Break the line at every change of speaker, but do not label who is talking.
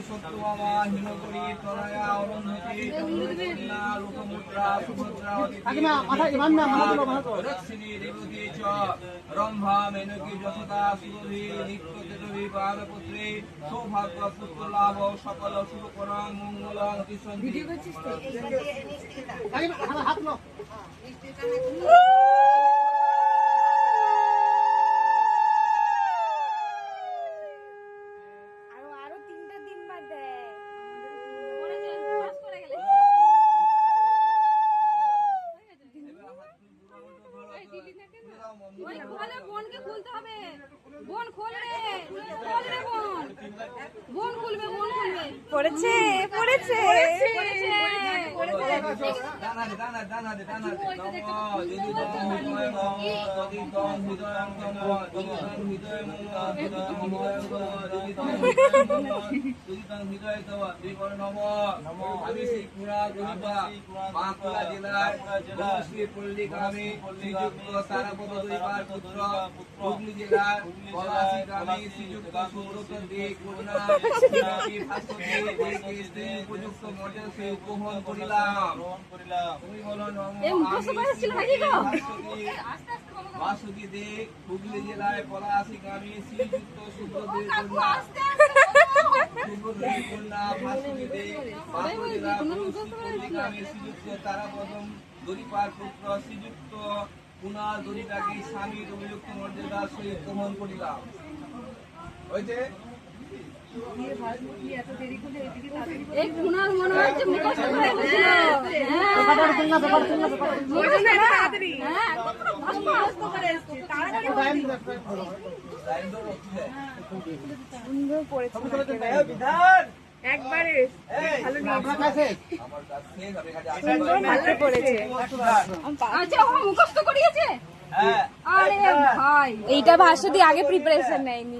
সত্যমা হিমকরি তনয়া অরুন্ধতি চন্দ্রকন্যা লোকমুদ্রা সুভদ্রা দক্ষিণী রেবতী চ রম্ভা মেনকি যশোদা সুরভি নিত্যতেজভি পাদপুত্রী সৌভাগ্য পুত্র লাভ সকল শুভকরং মঙ্গলং তিসন্তি।
পড়েছে পড়েছে
বাঁকুড়া জেলার পল্লী গ্রামে শ্রীযুক্ত তারাপদ দৈবার পুত্র, হুগলি জেলার পলাশী গ্রামে শ্রীযুক্ত সুব্রত দে কন্যা উপযুক্ত মর্যাদা সে উপভোগ করিলাম। তুমি বলো বাসুকি দে হুগলি জেলায় পলাশী গ্রামে শ্রীযুক্ত সুব্রত দে কন্যা ভাস্করী দে বাঁকুড়া জেলা পল্লী গ্রামে শ্রীযুক্ত তারাপদম দরিপার পুত্র শ্রীযুক্ত কুণাল দরিপাকে স্বামীর উপযুক্ত মর্যাদা সহিত গ্রহণ করিলাম। হয়েছে
এই কুণাল মনে হচ্ছে মুখস্থ করে বসলো। সুন্দর পড়েছে একবারে ভালো সুন্দর ভালো পড়েছে। আচ্ছা ও মুখস্থ করিয়েছে। আরে ভাই এইটা ভাষা দিয়ে আগে প্রিপারেশন নেয়নি।